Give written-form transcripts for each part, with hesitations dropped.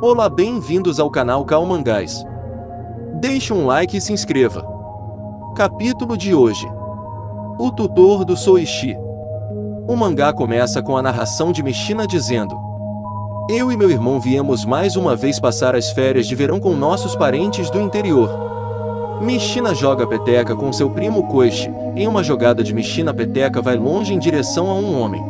Olá, bem-vindos ao canal Calmangás. Deixe um like e se inscreva. Capítulo de hoje: O tutor do Soichi. O mangá começa com a narração de Mishina dizendo: Eu e meu irmão viemos mais uma vez passar as férias de verão com nossos parentes do interior. Mishina joga peteca com seu primo Koichi. Em uma jogada de Mishina, a peteca vai longe em direção a um homem.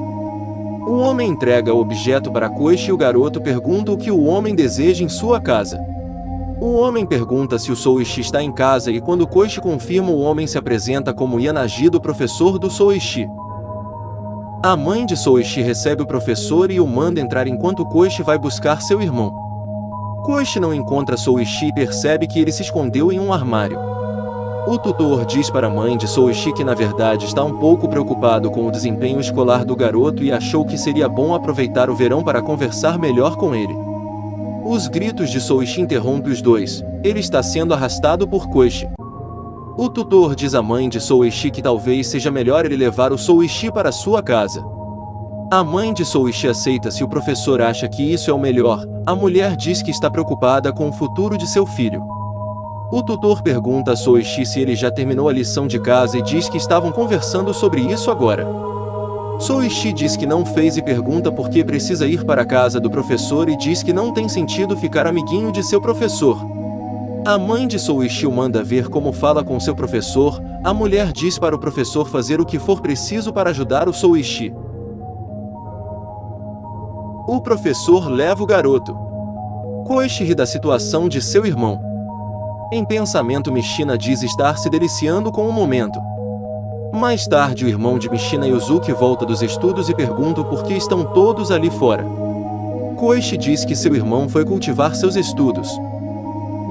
O homem entrega o objeto para Koichi e o garoto pergunta o que o homem deseja em sua casa. O homem pergunta se o Soichi está em casa e quando Koichi confirma, o homem se apresenta como Yanagi, do professor do Soichi. A mãe de Soichi recebe o professor e o manda entrar enquanto Koichi vai buscar seu irmão. Koichi não encontra Soichi e percebe que ele se escondeu em um armário. O tutor diz para a mãe de Soichi que na verdade está um pouco preocupado com o desempenho escolar do garoto e achou que seria bom aproveitar o verão para conversar melhor com ele. Os gritos de Soichi interrompem os dois. Ele está sendo arrastado por Koichi. O tutor diz à mãe de Soichi que talvez seja melhor ele levar o Soichi para sua casa. A mãe de Soichi aceita se o professor acha que isso é o melhor. A mulher diz que está preocupada com o futuro de seu filho. O tutor pergunta a Soichi se ele já terminou a lição de casa e diz que estavam conversando sobre isso agora. Soichi diz que não fez e pergunta por que precisa ir para a casa do professor e diz que não tem sentido ficar amiguinho de seu professor. A mãe de Soichi o manda ver como fala com seu professor. A mulher diz para o professor fazer o que for preciso para ajudar o Soichi. O professor leva o garoto. Koichi ri da situação de seu irmão. Em pensamento, Mishina diz estar se deliciando com o momento. Mais tarde, o irmão de Mishina, Yuzuki, volta dos estudos e pergunta por que estão todos ali fora. Koichi diz que seu irmão foi cultivar seus estudos.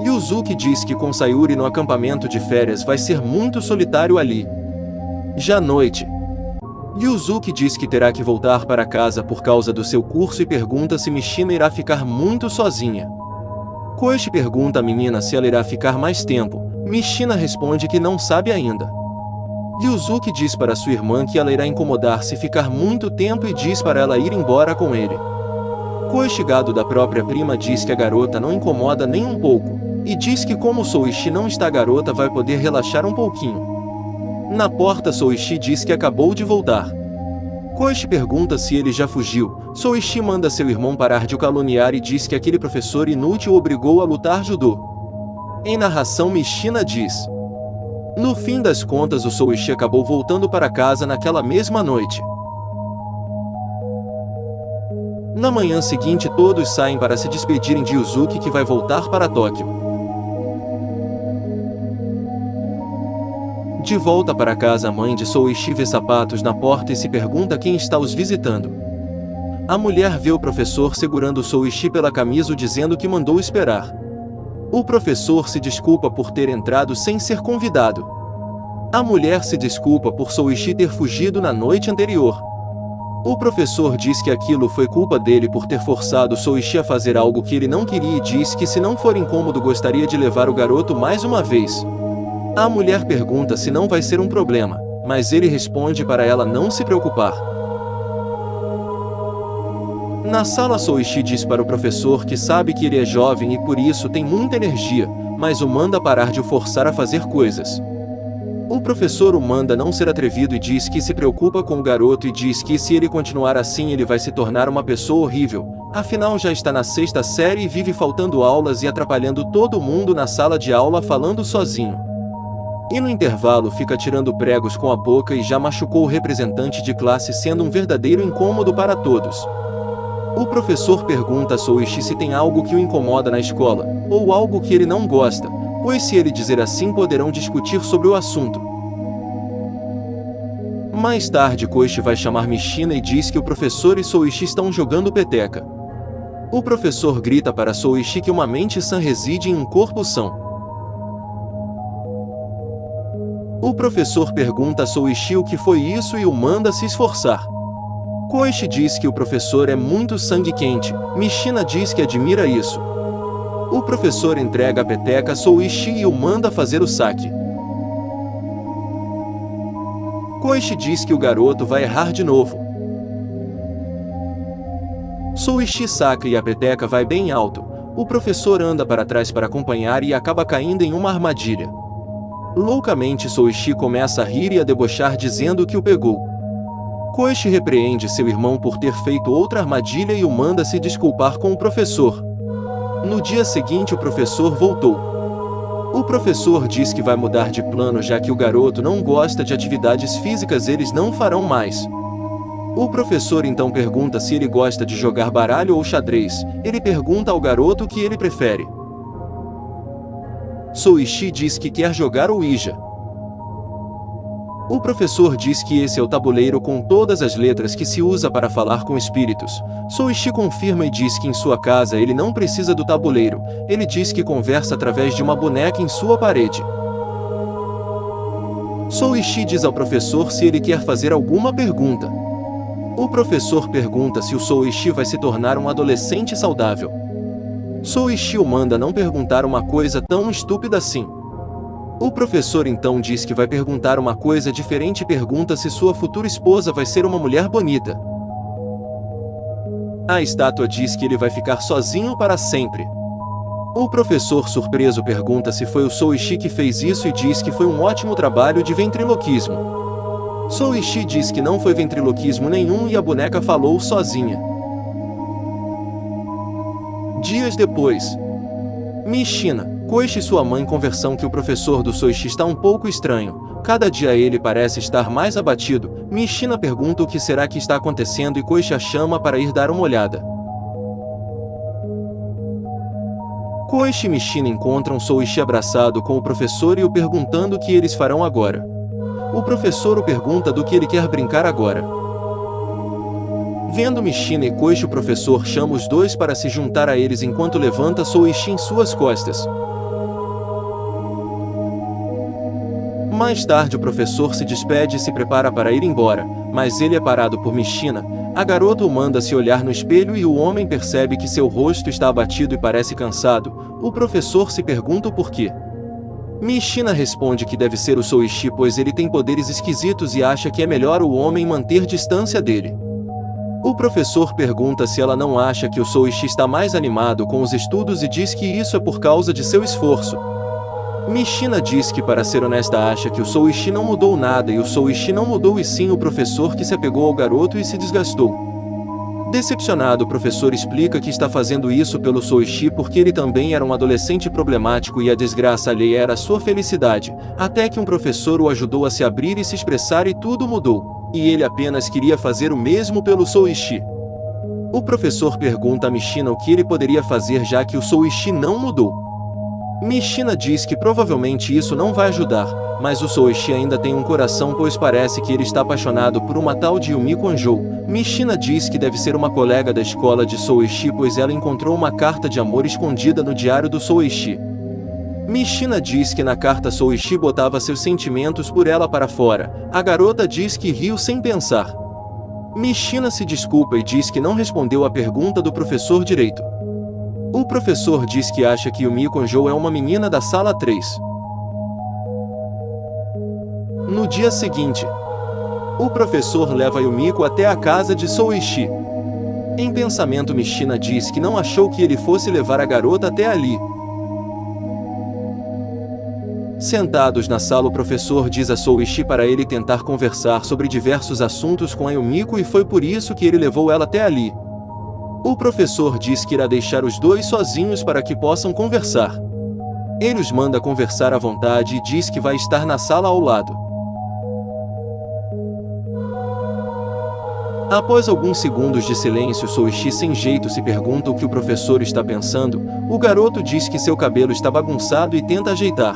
Yuzuki diz que com Sayuri no acampamento de férias vai ser muito solitário ali. Já à noite, Yuzuki diz que terá que voltar para casa por causa do seu curso e pergunta se Mishina irá ficar muito sozinha. Koichi pergunta à menina se ela irá ficar mais tempo. Mishina responde que não sabe ainda. Yuzuki diz para sua irmã que ela irá incomodar se ficar muito tempo e diz para ela ir embora com ele. Koichi, gado da própria prima, diz que a garota não incomoda nem um pouco, e diz que como Soichi não está, a garota vai poder relaxar um pouquinho. Na porta, Soichi diz que acabou de voltar. Koichi pergunta se ele já fugiu. Soichi manda seu irmão parar de o caluniar e diz que aquele professor inútil o obrigou a lutar judô. Em narração, Mishina diz: no fim das contas, o Soichi acabou voltando para casa naquela mesma noite. Na manhã seguinte, todos saem para se despedirem de Yuzuki, que vai voltar para Tóquio. De volta para casa, a mãe de Soichi vê sapatos na porta e se pergunta quem está os visitando. A mulher vê o professor segurando Soichi pela camisa, dizendo que mandou esperar. O professor se desculpa por ter entrado sem ser convidado. A mulher se desculpa por Soichi ter fugido na noite anterior. O professor diz que aquilo foi culpa dele por ter forçado Soichi a fazer algo que ele não queria e diz que se não for incômodo gostaria de levar o garoto mais uma vez. A mulher pergunta se não vai ser um problema, mas ele responde para ela não se preocupar. Na sala, Soichi diz para o professor que sabe que ele é jovem e por isso tem muita energia, mas o manda parar de o forçar a fazer coisas. O professor o manda não ser atrevido e diz que se preocupa com o garoto e diz que se ele continuar assim ele vai se tornar uma pessoa horrível, afinal já está na 6ª série e vive faltando aulas e atrapalhando todo mundo na sala de aula falando sozinho. E no intervalo fica tirando pregos com a boca e já machucou o representante de classe, sendo um verdadeiro incômodo para todos. O professor pergunta a Soichi se tem algo que o incomoda na escola, ou algo que ele não gosta, pois se ele dizer assim poderão discutir sobre o assunto. Mais tarde, Koichi vai chamar Mishina e diz que o professor e Soichi estão jogando peteca. O professor grita para Soichi que uma mente sã reside em um corpo são. O professor pergunta a Soichi o que foi isso e o manda se esforçar. Koichi diz que o professor é muito sangue quente. Mishina diz que admira isso. O professor entrega a peteca a Soichi e o manda fazer o saque. Koichi diz que o garoto vai errar de novo. Soichi saca e a peteca vai bem alto. O professor anda para trás para acompanhar e acaba caindo em uma armadilha. Loucamente Soichi começa a rir e a debochar dizendo que o pegou. Koichi repreende seu irmão por ter feito outra armadilha e o manda se desculpar com o professor. No dia seguinte o professor voltou. O professor diz que vai mudar de plano já que o garoto não gosta de atividades físicas, eles não farão mais. O professor então pergunta se ele gosta de jogar baralho ou xadrez. Ele pergunta ao garoto o que ele prefere. Soichi diz que quer jogar Ouija. O professor diz que esse é o tabuleiro com todas as letras que se usa para falar com espíritos. Soichi confirma e diz que em sua casa ele não precisa do tabuleiro. Ele diz que conversa através de uma boneca em sua parede. Soichi diz ao professor se ele quer fazer alguma pergunta. O professor pergunta se o Soichi vai se tornar um adolescente saudável. Soichi o manda não perguntar uma coisa tão estúpida assim. O professor então diz que vai perguntar uma coisa diferente e pergunta se sua futura esposa vai ser uma mulher bonita. A estátua diz que ele vai ficar sozinho para sempre. O professor surpreso pergunta se foi o Soichi que fez isso e diz que foi um ótimo trabalho de ventriloquismo. Soichi diz que não foi ventriloquismo nenhum e a boneca falou sozinha. Dias depois, Mishina, Koichi e sua mãe conversam que o professor do Soichi está um pouco estranho. Cada dia ele parece estar mais abatido. Mishina pergunta o que será que está acontecendo e Koichi a chama para ir dar uma olhada. Koichi e Mishina encontram Soichi abraçado com o professor e o perguntando o que eles farão agora. O professor o pergunta do que ele quer brincar agora. Vendo Mishina e Koichi, o professor chama os dois para se juntar a eles enquanto levanta Soichi em suas costas. Mais tarde o professor se despede e se prepara para ir embora, mas ele é parado por Mishina. A garota o manda se olhar no espelho e o homem percebe que seu rosto está abatido e parece cansado. O professor se pergunta o porquê. Mishina responde que deve ser o Soichi, pois ele tem poderes esquisitos e acha que é melhor o homem manter distância dele. O professor pergunta se ela não acha que o Soichi está mais animado com os estudos e diz que isso é por causa de seu esforço. Mishina diz que, para ser honesta, acha que o Soichi não mudou nada e o Soichi não mudou e sim o professor que se apegou ao garoto e se desgastou. Decepcionado, o professor explica que está fazendo isso pelo Soichi porque ele também era um adolescente problemático e a desgraça alheia era sua felicidade, até que um professor o ajudou a se abrir e se expressar e tudo mudou. E ele apenas queria fazer o mesmo pelo Soichi. O professor pergunta a Mishina o que ele poderia fazer já que o Soichi não mudou. Mishina diz que provavelmente isso não vai ajudar, mas o Soichi ainda tem um coração pois parece que ele está apaixonado por uma tal de Yumiko Anjou. Mishina diz que deve ser uma colega da escola de Soichi pois ela encontrou uma carta de amor escondida no diário do Soichi. Mishina diz que na carta Soichi botava seus sentimentos por ela para fora. A garota diz que riu sem pensar. Mishina se desculpa e diz que não respondeu a pergunta do professor direito. O professor diz que acha que Yumiko Anjou é uma menina da sala 3. No dia seguinte, o professor leva Yumiko até a casa de Soichi. Em pensamento, Mishina diz que não achou que ele fosse levar a garota até ali. Sentados na sala, o professor diz a Soichi para ele tentar conversar sobre diversos assuntos com a Yumiko e foi por isso que ele levou ela até ali. O professor diz que irá deixar os dois sozinhos para que possam conversar. Ele os manda conversar à vontade e diz que vai estar na sala ao lado. Após alguns segundos de silêncio, Soichi sem jeito se pergunta o que o professor está pensando. O garoto diz que seu cabelo está bagunçado e tenta ajeitar.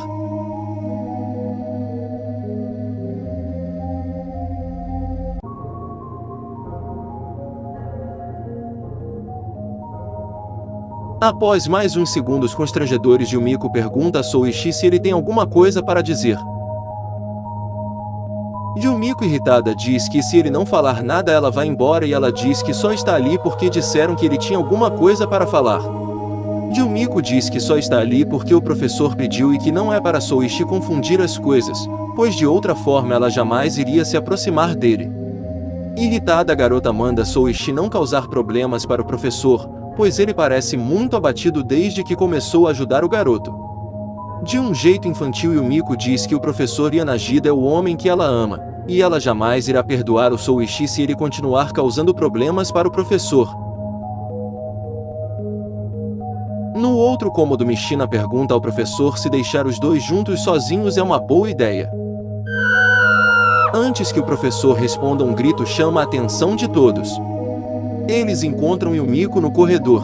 Após mais uns segundos constrangedores, Yumiko pergunta a Soichi se ele tem alguma coisa para dizer. Yumiko, irritada, diz que se ele não falar nada ela vai embora e ela diz que só está ali porque disseram que ele tinha alguma coisa para falar. Yumiko diz que só está ali porque o professor pediu e que não é para Soichi confundir as coisas, pois de outra forma ela jamais iria se aproximar dele. Irritada, a garota manda Soichi não causar problemas para o professor. pois ele parece muito abatido desde que começou a ajudar o garoto. De um jeito infantil, Yumiko diz que o professor Yanagida é o homem que ela ama, e ela jamais irá perdoar o Souichi se ele continuar causando problemas para o professor. No outro cômodo, Michina pergunta ao professor se deixar os dois juntos sozinhos é uma boa ideia. Antes que o professor responda, um grito chama a atenção de todos. Eles encontram Yumiko no corredor.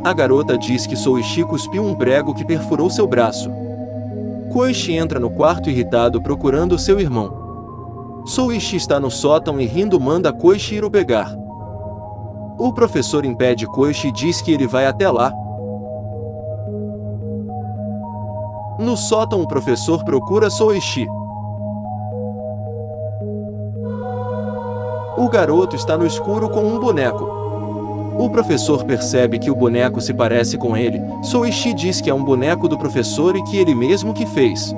A garota diz que Souichi cuspiu um prego que perfurou seu braço. Koichi entra no quarto irritado procurando seu irmão. Souichi está no sótão e rindo manda Koichi ir o pegar. O professor impede Koichi e diz que ele vai até lá. No sótão, o professor procura Souichi. O garoto está no escuro com um boneco. O professor percebe que o boneco se parece com ele. Souichi diz que é um boneco do professor e que ele mesmo que fez.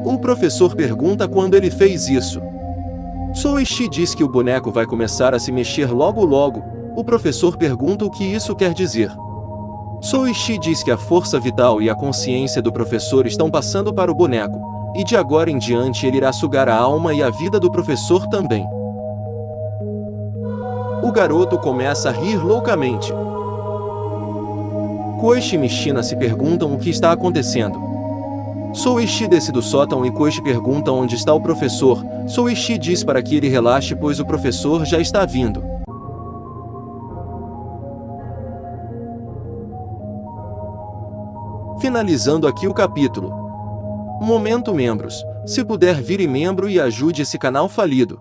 O professor pergunta quando ele fez isso. Souichi diz que o boneco vai começar a se mexer logo logo. O professor pergunta o que isso quer dizer. Souichi diz que a força vital e a consciência do professor estão passando para o boneco, e de agora em diante ele irá sugar a alma e a vida do professor também. O garoto começa a rir loucamente. Koichi e Michina se perguntam o que está acontecendo. Souichi desce do sótão e Koichi pergunta onde está o professor. Souichi diz para que ele relaxe, pois o professor já está vindo. Finalizando aqui o capítulo. Momento membros. Se puder, vire membro e ajude esse canal falido.